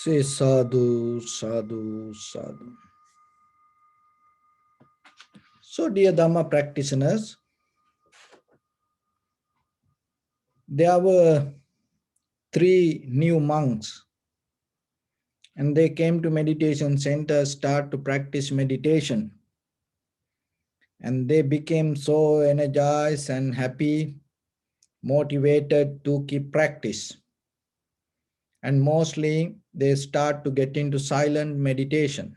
Say sadhu, sadhu, sadhu. So, dear Dharma practitioners, there were three new monks and they came to meditation center, start to practice meditation. And they became so energized and happy, motivated to keep practice. And mostly they start to get into silent meditation.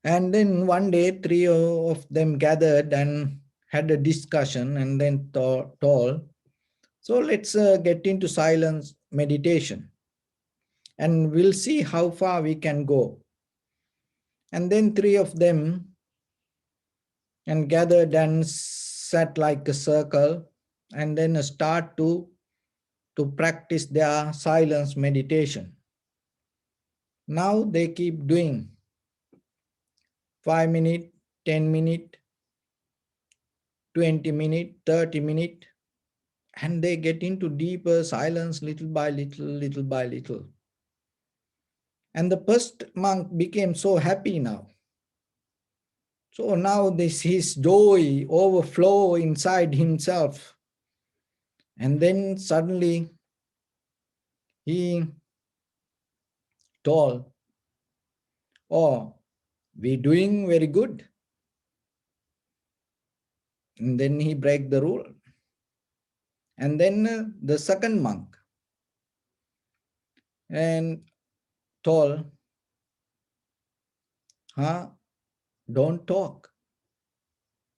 And then one day, three of them gathered and had a discussion and then told, so let's get into silence meditation and we'll see how far we can go. And then three of them and gathered and sat like a circle and then start to practice their silence meditation. Now they keep doing 5 minutes, 10 minutes, 20 minutes, 30 minutes, and they get into deeper silence little by little, little by little. And the first monk became so happy now. So now his joy overflow inside himself. And then suddenly he told, oh, we're doing very good. And then he break the rule. And then the second monk and told, don't talk.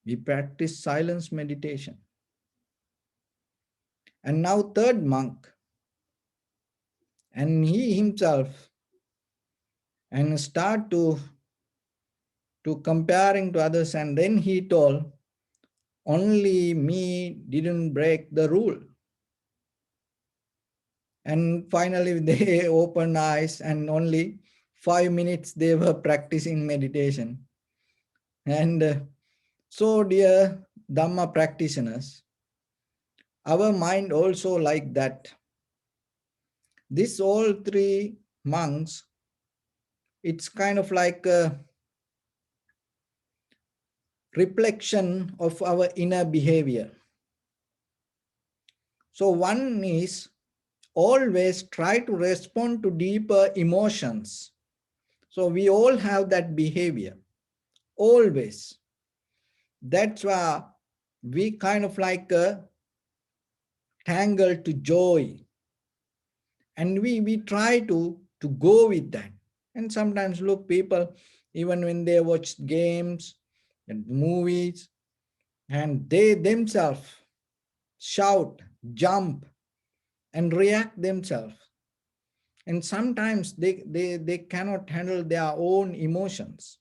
We practice silence meditation. And now third monk, and he himself and start to comparing to others, and then he told, only me didn't break the rule. And finally they opened eyes and only 5 minutes they were practicing meditation. And so dear Dhamma practitioners, our mind also like that. This all three monks, it's kind of like a reflection of our inner behavior. So one is always try to respond to deeper emotions. So we all have that behavior, always. That's why we kind of like tangle to joy. And we try to go with that. And sometimes look, people, even when they watch games and movies, and they themselves shout, jump, and react themselves. And sometimes they cannot handle their own emotions.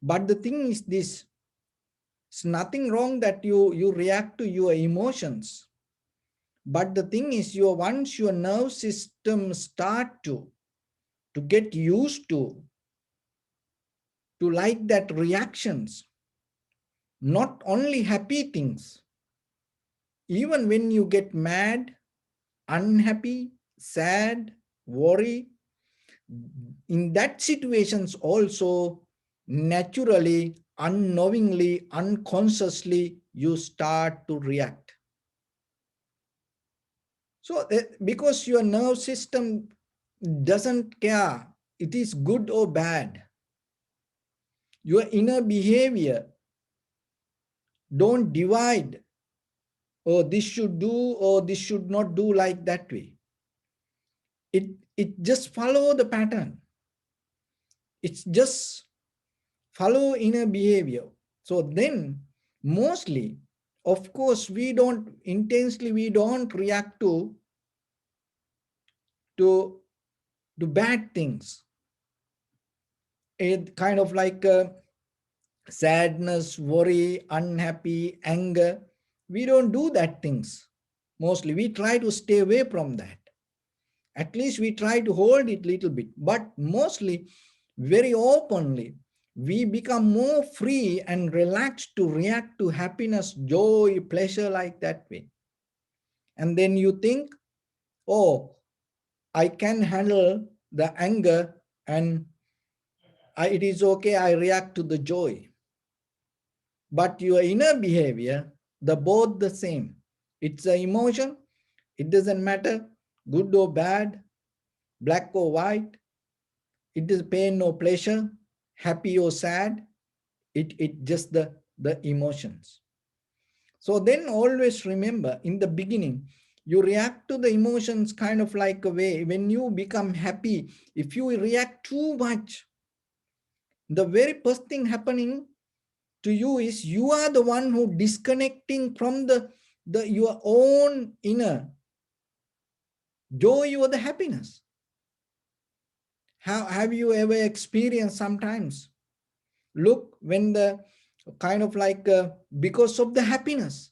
But the thing is this, it's nothing wrong that you react to your emotions. But the thing is, once your nerve system start to get used to like that reactions, not only happy things, even when you get mad, unhappy, sad, worry, in that situations also naturally, unknowingly, unconsciously, you start to react. So because your nerve system doesn't care, it is good or bad. Your inner behavior don't divide, oh, this should do or this should not do like that way. It just follow the pattern. It's just follow inner behavior. So then mostly, of course, we don't react to bad things. It kind of like sadness, worry, unhappy, anger. We don't do that things. Mostly we try to stay away from that. At least we try to hold it a little bit, but mostly very openly we become more free and relaxed to react to happiness, joy, pleasure like that way. And then you think, oh, I can handle the anger, and it is okay, I react to the joy. But your inner behavior, the both the same. It's an emotion, it doesn't matter, good or bad, black or white, it is pain or pleasure, happy or sad, it just the emotions. So then always remember, in the beginning, you react to the emotions kind of like a way. When you become happy, if you react too much, the very first thing happening to you is you are the one who disconnecting from the your own inner joy or the happiness. How have you ever experienced sometimes? Look, when the kind of like because of the happiness,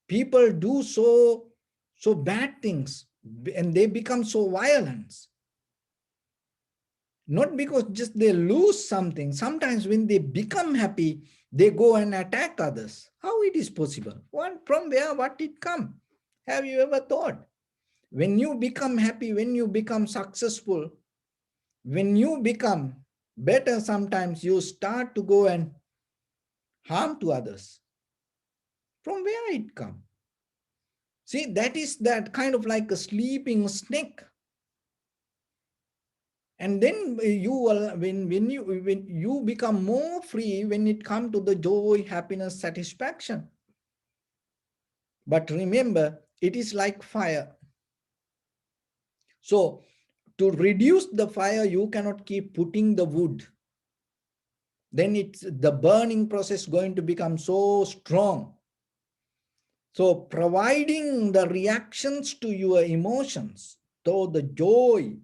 people do so bad things, and they become so violent, not because just they lose something. Sometimes when they become happy, they go and attack others. How it is possible? One, from where what it come? Have you ever thought? When you become happy, when you become successful, when you become better, sometimes you start to go and harm to others. From where it come? See, that is that kind of like a sleeping snake. And then you will, when you become more free, when it comes to the joy, happiness, satisfaction. But remember, it is like fire. So to reduce the fire, you cannot keep putting the wood. Then it's the burning process going to become so strong. So providing the reactions to your emotions, though the joy,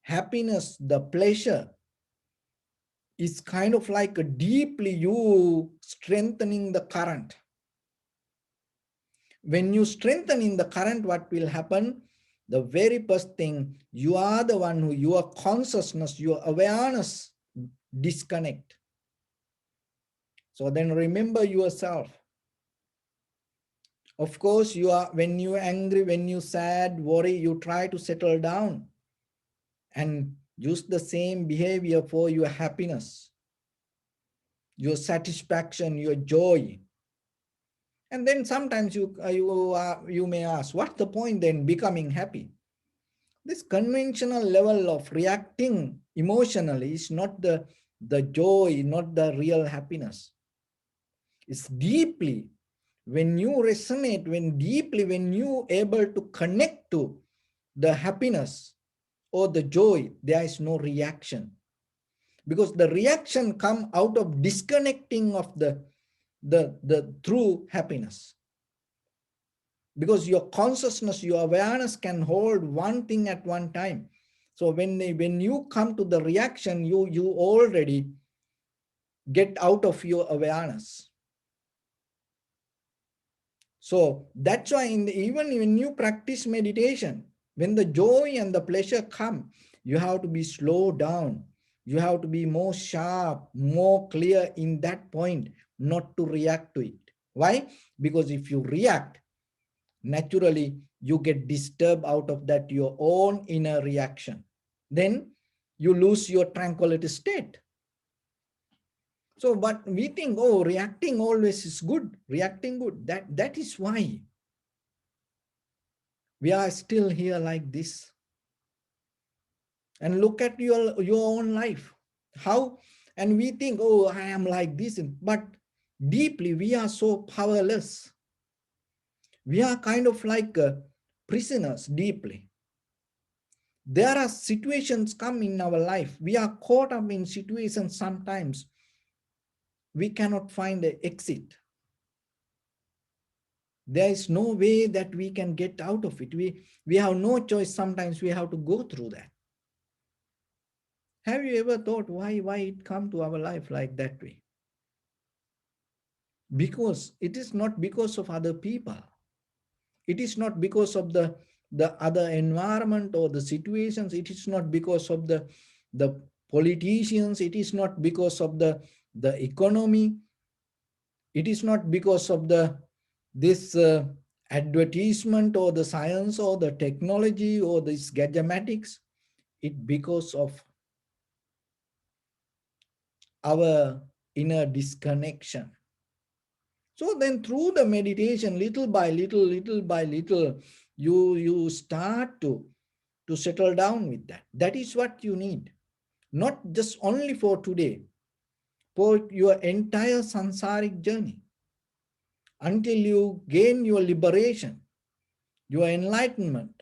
happiness, the pleasure, is kind of like a deeply you strengthening the current. When you strengthen in the current, what will happen? The very first thing, you are the one who your consciousness, your awareness disconnect. So then remember yourself. Of course, you are, when you angry, when you sad, worry, you try to settle down and use the same behavior for your happiness, your satisfaction, your joy. And then sometimes you may ask, what's the point then becoming happy? This conventional level of reacting emotionally is not the joy, not the real happiness. It's deeply, when you resonate, when you able to connect to the happiness or the joy, there is no reaction. Because the reaction come out of disconnecting of the true happiness. Because your consciousness, your awareness can hold one thing at one time. So when you come to the reaction, you already get out of your awareness. So that's why even when you practice meditation, when the joy and the pleasure come, you have to be slowed down. You have to be more sharp, more clear in that point, not to react to it. Why? Because if you react, naturally you get disturbed out of that your own inner reaction. Then you lose your tranquility state. So, but we think, oh, reacting always is good, reacting good. That is why we are still here like this. And look at your own life. How, and we think, oh, I am like this, but deeply we are so powerless. We are kind of like prisoners deeply. There are situations come in our life. We are caught up in situations sometimes. We cannot find an exit. There is no way that we can get out of it. We have no choice. Sometimes we have to go through that. Have you ever thought why it come to our life like that way? Because it is not because of other people. It is not because of the other environment or the situations. It is not because of the politicians. It is not because of the economy. It is not because of this advertisement or the science or the technology or this gadgetics, it because of our inner disconnection. So then through the meditation, little by little, you start to settle down with that. That is what you need. Not just only for today, for your entire sansaric journey. Until you gain your liberation, your enlightenment,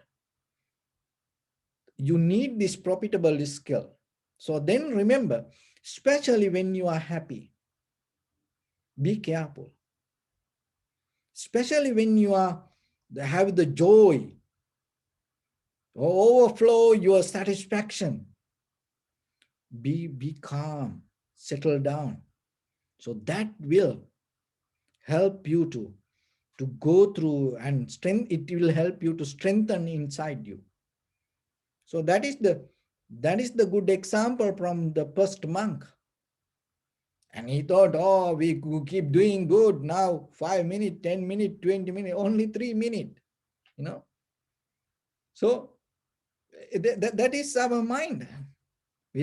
you need this profitable skill. So then remember, especially when you are happy, be careful. Especially when you are have the joy, overflow your satisfaction, be calm, settle down. So that will help you to go through and strength. It will help you to strengthen inside you. So that is the good example from the first monk. And he thought, oh, we keep doing good now, 5 minutes, 10 minutes, 20 minutes, only 3 minutes, you know. So that is our mind.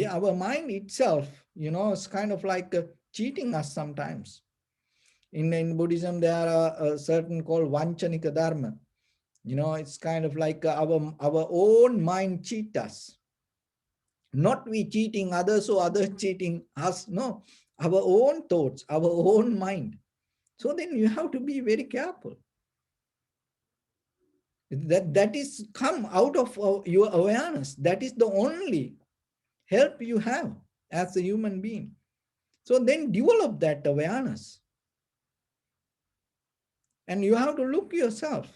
Our mind itself, it's kind of like cheating us sometimes. In Buddhism, there are a certain called Vanchanika Dharma. It's kind of like our own mind cheat us. Not we cheating others or others cheating us. No, our own thoughts, our own mind. So then you have to be very careful. That is come out of your awareness. That is the only help you have as a human being. So then develop that awareness. And you have to look yourself.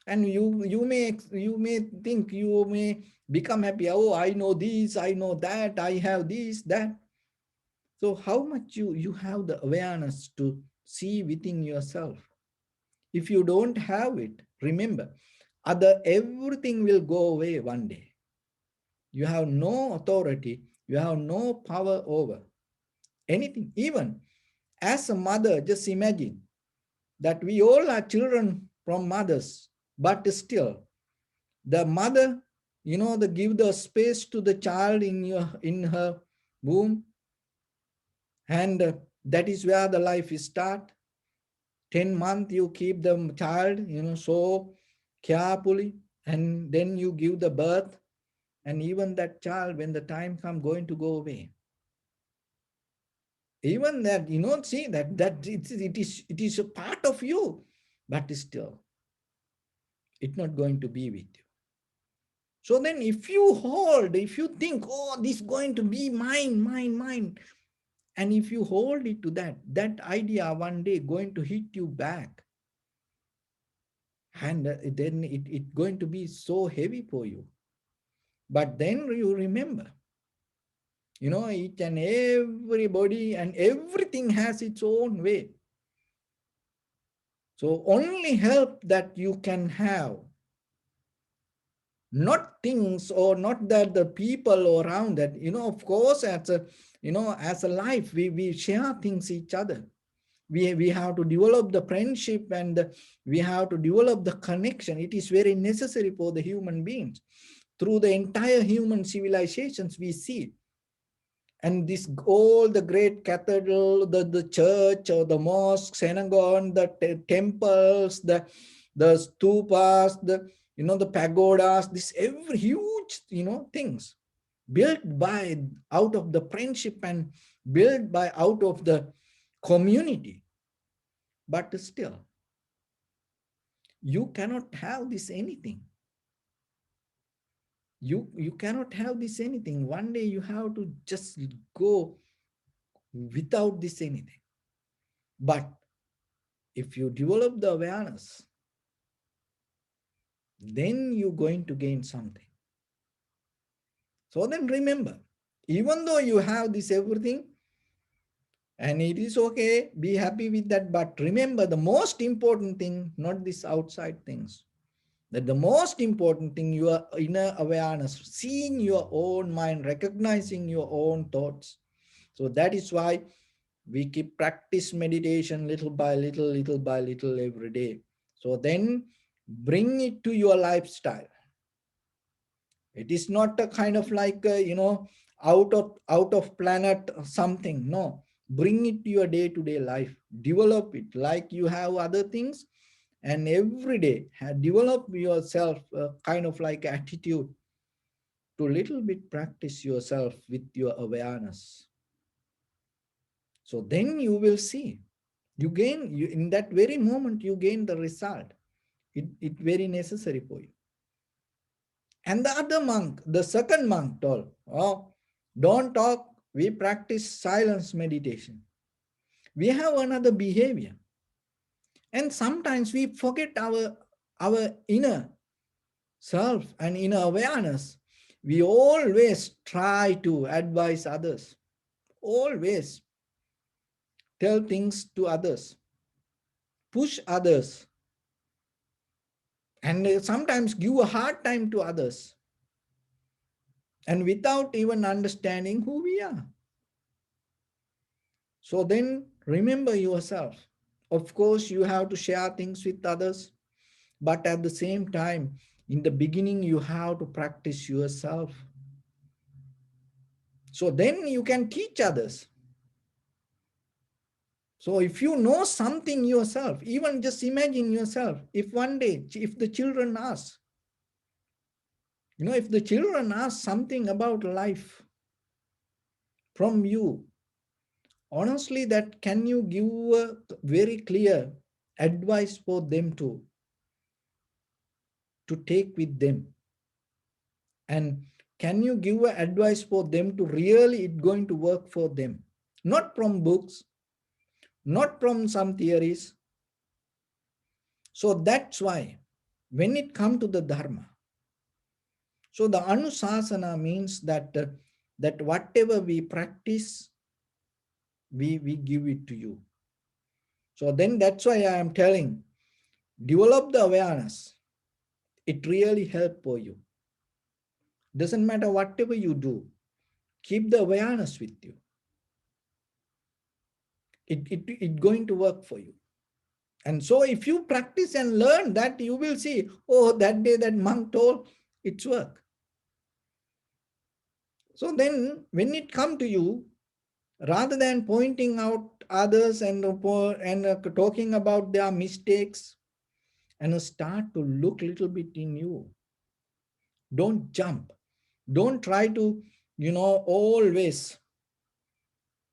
And you may think, you may become happy. Oh, I know this, I know that, I have this, that. So how much you have the awareness to see within yourself? If you don't have it, remember, everything will go away one day. You have no authority, you have no power over anything. Even as a mother, just imagine that we all are children from mothers, but still the mother, give the space to the child in her womb, and that is where the life is start. 10 months you keep the child, so carefully, and then you give the birth, and even that child, when the time comes, going to go away. Even that, see that it is a part of you, but still it's not going to be with you. So then if you think, oh, this is going to be mine, and if you hold it to that idea one day going to hit you back, and then it's going to be so heavy for you. But then you remember, each and everybody and everything has its own way. So only help that you can have, not things, or not that the people around that, of course, as a life, we share things each other. We have to develop the friendship, and we have to develop the connection. It is very necessary for the human beings. Through the entire human civilizations, we see. And this, all the great cathedral, the church or the mosque, synagogue, the temples, the stupas, the pagodas, this every huge, things built by out of the friendship and built by out of the community. But still, you cannot have this anything. You cannot have this anything. One day you have to just go without this anything. But if you develop the awareness, then you're going to gain something. So then remember, even though you have this everything, and it is okay, be happy with that, but remember the most important thing, not these outside things. That the most important thing, your inner awareness, seeing your own mind, recognizing your own thoughts. So that is why we keep practice meditation little by little every day. So then bring it to your lifestyle. It is not a kind of like out of planet something. No, bring it to your day-to-day life. Develop it like you have other things, and every day develop yourself a kind of like attitude to little bit practice yourself with your awareness. So then you will see, you gain, you in that very moment you gain the result. It very necessary for you. And the other monk, the second monk told, oh, don't talk, we practice silence meditation. We have another behavior. And sometimes we forget our inner self and inner awareness. We always try to advise others, always tell things to others, push others, and sometimes give a hard time to others, and without even understanding who we are. So then remember yourself. Of course, you have to share things with others, but at the same time, in the beginning, you have to practice yourself. So then you can teach others. So if you know something yourself, even just imagine yourself, if one day, if the children ask, if the children ask something about life from you, honestly, that can you give a very clear advice for them to take with them? And can you give a advice for them to really it going to work for them? Not from books, not from some theories. So that's why when it comes to the Dharma, so the Anusasana means that whatever we practice, we give it to you. So then that's why I am telling, develop the awareness. It really helps for you. Doesn't matter whatever you do, keep the awareness with you. It going to work for you. And so if you practice and learn that, you will see, oh, that day that monk told, it's work. So then when it come to you, rather than pointing out others and talking about their mistakes, and start to look little bit in you. Don't jump. Don't try to, always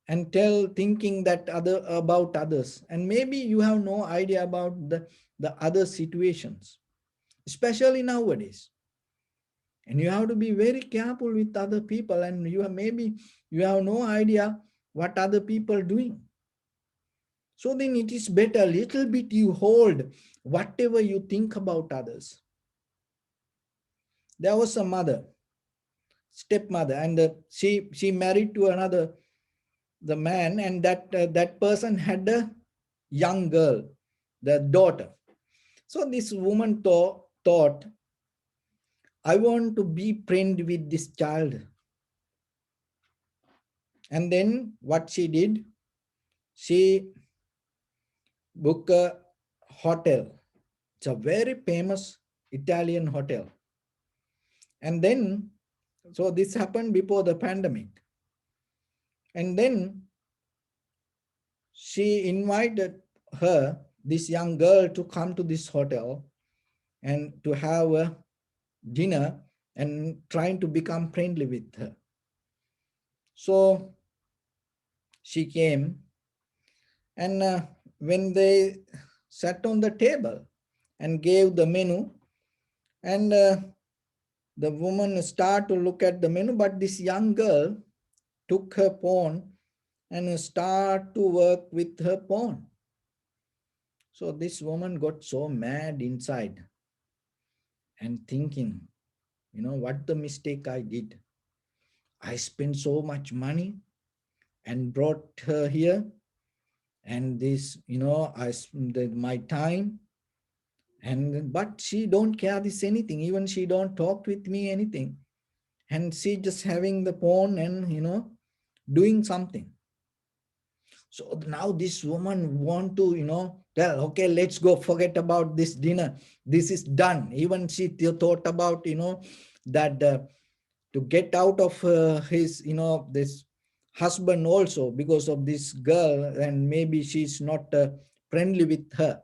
and tell thinking that other about others. And maybe you have no idea about the other situations, especially nowadays. And you have to be very careful with other people, and maybe you have no idea what other people are doing. So then it is better little bit you hold whatever you think about others. There was a mother, stepmother, and she married to another the man, and that person had a young girl, the daughter. So this woman thought, I want to be friend with this child. And then what she did, she booked a hotel. It's a very famous Italian hotel. And then, so this happened before the pandemic. And then she invited this young girl, to come to this hotel and to have a dinner and trying to become friendly with her. So she came, and when they sat on the table and gave the menu, and the woman started to look at the menu, but this young girl took her phone and started to work with her phone. So this woman got so mad inside and thinking, what the mistake I did. I spent so much money and brought her here, and this, my time, and but she don't care this anything. Even she don't talk with me anything, and she just having the phone and doing something. So now this woman want to, tell, okay, let's go, forget about this dinner. This is done. Even she thought about, that to get out of his, this husband also because of this girl, and maybe she's not friendly with her.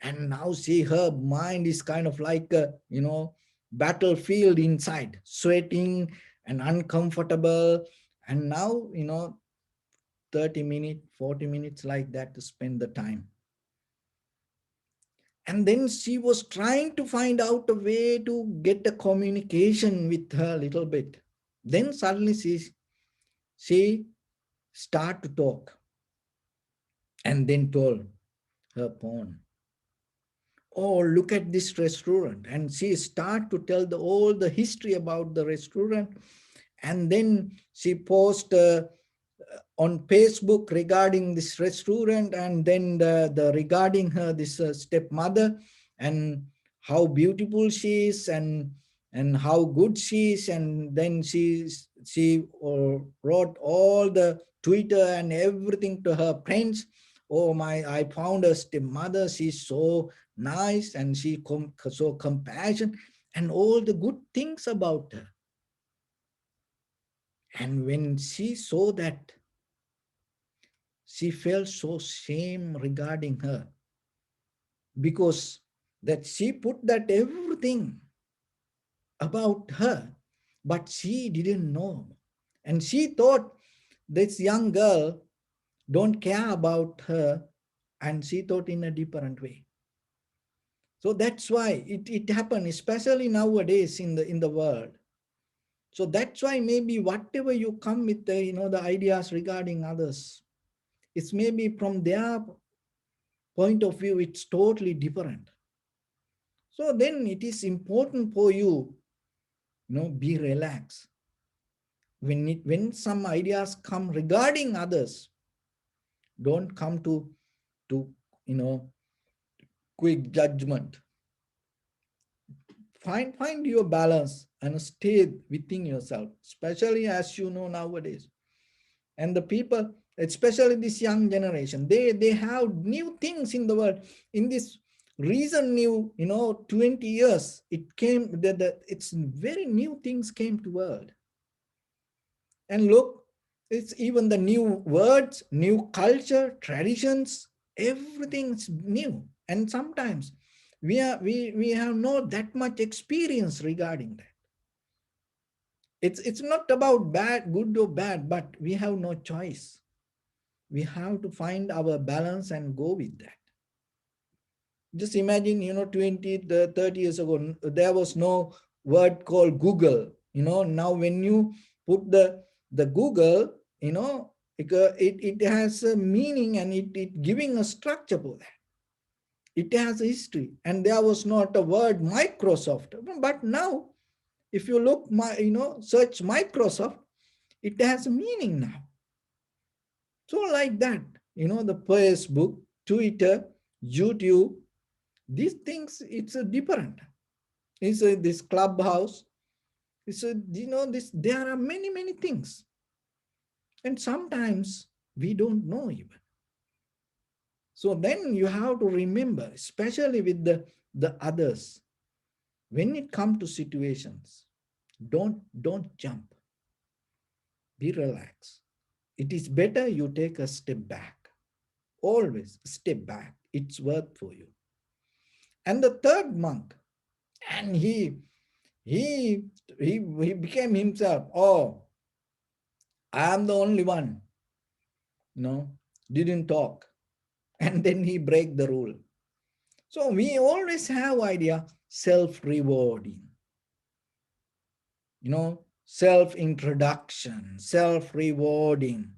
And now see, her mind is kind of like a, battlefield inside, sweating and uncomfortable. And now, 30 minutes, 40 minutes like that to spend the time. And then she was trying to find out a way to get a communication with her a little bit. Then suddenly she start to talk, and then told her pawn, oh, look at this restaurant. And she start to tell all the history about the restaurant. And then she post on Facebook regarding this restaurant, and then the regarding her this stepmother, and how beautiful she is, and how good she is. And then she wrote all the Twitter and everything to her friends. Oh my, I found a stepmother, she's so nice, and so compassionate, and all the good things about her. And when she saw that, she felt so shame regarding her, because that she put that everything about her, but she didn't know. And she thought this young girl don't care about her, and she thought in a different way. So that's why it happened, especially nowadays in the world. So that's why maybe whatever you come with the, the ideas regarding others, it's maybe from their point of view, it's totally different. So then it is important for you, be relaxed. When some ideas come regarding others, don't come to you know quick judgment. Find your balance and stay within yourself, especially as you know nowadays. And the people, especially this young generation, they have new things in the world. In this recent new, 20 years, it came that it's very new things came to world. And look, it's even the new words, new culture, traditions, everything's new. And sometimes we have not that much experience regarding that. It's not about bad, good or bad, but we have no choice. We have to find our balance and go with that. Just imagine, 20, 30 years ago, there was no word called Google. Now when you put the Google, it has a meaning, and it giving a structure for that. It has a history, and there was not a word Microsoft. But now, if you look, search Microsoft, it has a meaning now. So like that, the Facebook, Twitter, YouTube, these things, it's a different. It's this Clubhouse. It's a, this, there are many, many things. And sometimes we don't know even. So then you have to remember, especially with the others, when it comes to situations, don't jump. Be relaxed. It is better you take a step back. Always step back. It's worth for you. And the third monk, and he he became himself. Oh, I am the only one. Didn't talk. And then he break the rule. So we always have idea self-rewarding, self-introduction, self-rewarding,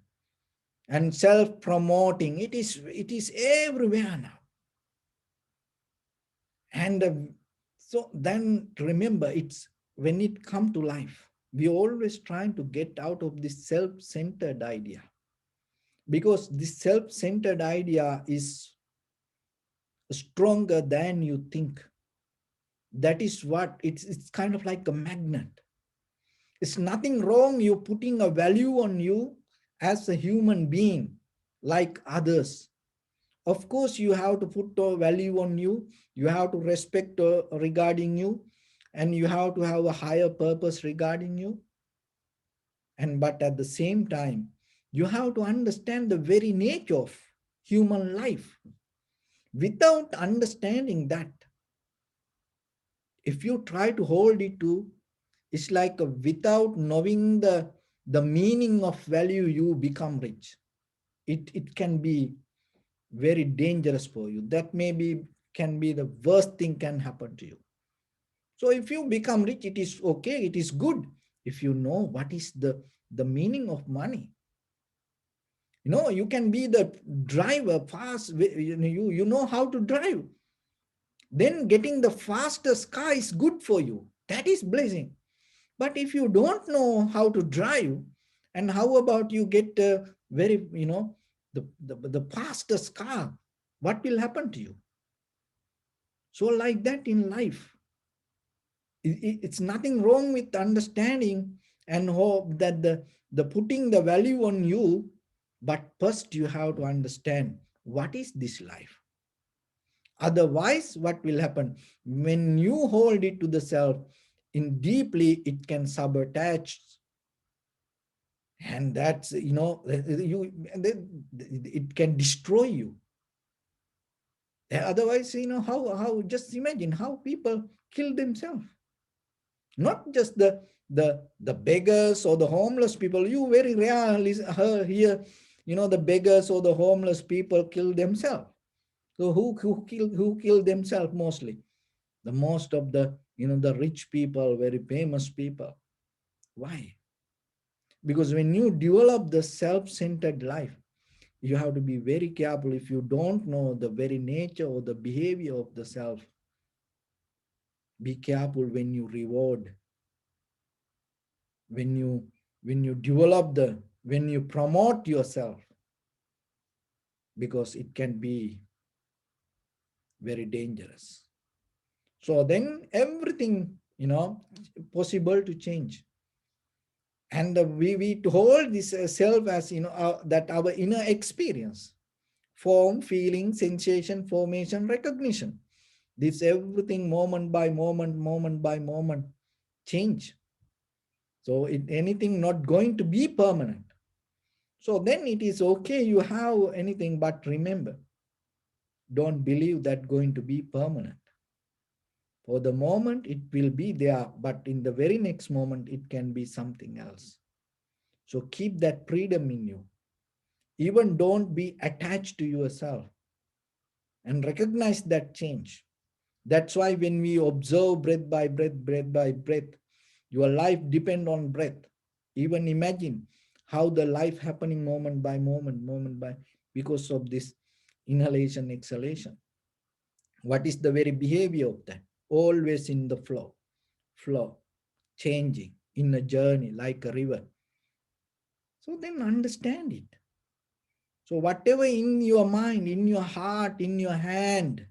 and self-promoting. It is everywhere now. And so then remember, it's when it come to life, we always trying to get out of this self-centered idea, because this self-centered idea is stronger than you think. That is what it's kind of like a magnet. It's nothing wrong you putting a value on you as a human being, like others. Of course, you have to put a value on you, you have to respect regarding you, and you have to have a higher purpose regarding you. And but at the same time, you have to understand the very nature of human life. Without understanding that, if you try to hold it to, it's like without knowing the meaning of value, you become rich. It can be very dangerous for you. That maybe can be the worst thing can happen to you. So if you become rich, it is okay, it is good. If you know what is the meaning of money, you can be the driver fast. You know how to drive. Then getting the fastest car is good for you. That is blessing. But if you don't know how to drive, and how about you get very, the fastest car, what will happen to you? So like that in life, it's nothing wrong with understanding and hope that the putting the value on you, but first you have to understand what is this life. Otherwise, what will happen when you hold it to the self in deeply, it can sabotage, and that's you it can destroy you. Otherwise, how just imagine how people kill themselves. Not just the beggars or the homeless people. You very rarely hear, the beggars or the homeless people kill themselves. So who kill themselves mostly? The most of the rich people, very famous people. Why? Because when you develop the self-centered life, you have to be very careful. If you don't know the very nature or the behavior of the self, be careful when you reward, when you develop when you promote yourself, because it can be very dangerous. So then everything, possible to change. And we hold this self as, that our inner experience, form, feeling, sensation, formation, recognition. This everything moment by moment, moment by moment change. So anything not going to be permanent. So then it is okay you have anything, but remember, don't believe that going to be permanent. For the moment it will be there, but in the very next moment it can be something else. So keep that freedom in you. Even don't be attached to yourself, and recognize that change. That's why when we observe breath by breath, breath by breath, your life depend on breath. Even imagine how the life happening moment by moment, moment by, because of this inhalation, exhalation. What is the very behavior of that? Always in the flow, changing in a journey like a river. So then understand it. So whatever in your mind, in your heart, in your hand,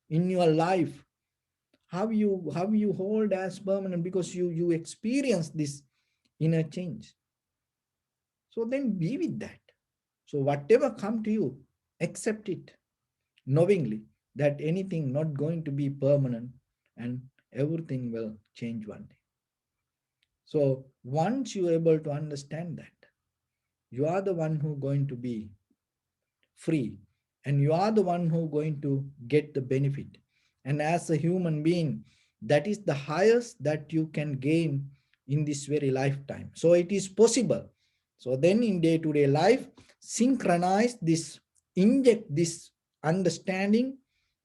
in your life, how you hold as permanent, because you experience this inner change. So then be with that. So whatever come to you, accept it, knowingly that anything not going to be permanent, and everything will change one day. So once you're able to understand that, you are the one who going to be free, and you are the one who going to get the benefit. And as a human being, that is the highest that you can gain in this very lifetime. So it is possible. So then in day-to-day life, synchronize this, inject this understanding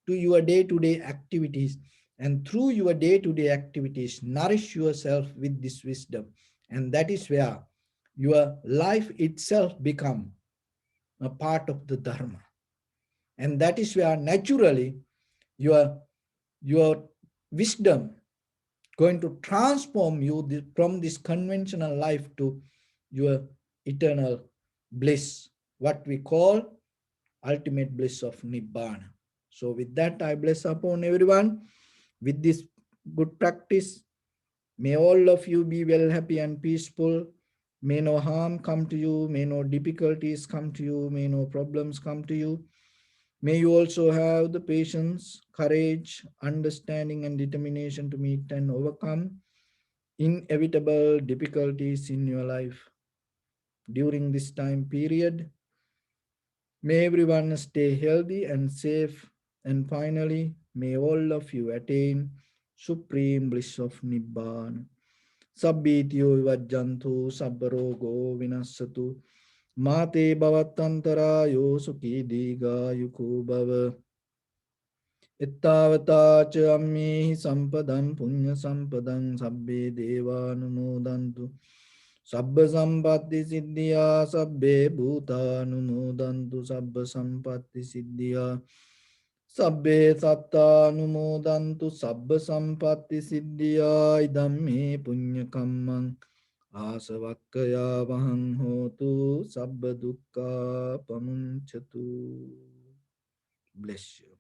to your day-to-day activities, and through your day-to-day activities nourish yourself with this wisdom. And that is where your life itself become a part of the Dharma. And that is where naturally your wisdom going to transform you from this conventional life to your eternal bliss, what we call ultimate bliss of Nibbana. So with that, I bless upon everyone with this good practice. May all of you be well, happy and peaceful. May no harm come to you, may no difficulties come to you, may no problems come to you. May you also have the patience, courage, understanding, and determination to meet and overcome inevitable difficulties in your life during this time period. May everyone stay healthy and safe. And finally, may all of you attain supreme bliss of Nibbana. Sabbityo vajjantu sabbarogo vinassatu mate bhavattantarayo sukhi diga yuko bhava. Ittavata cha ammehi sampadam punya sampadam sabbe devanumodantu sabba sampatti siddhya sabbe bhutanumodantu sabba sampatti siddhya sabbe sattanumodantu sabba sampatti siddhya idamme punya kammang asavakkaya vahang hotu sabba dukkha pamunchatu. Bless you.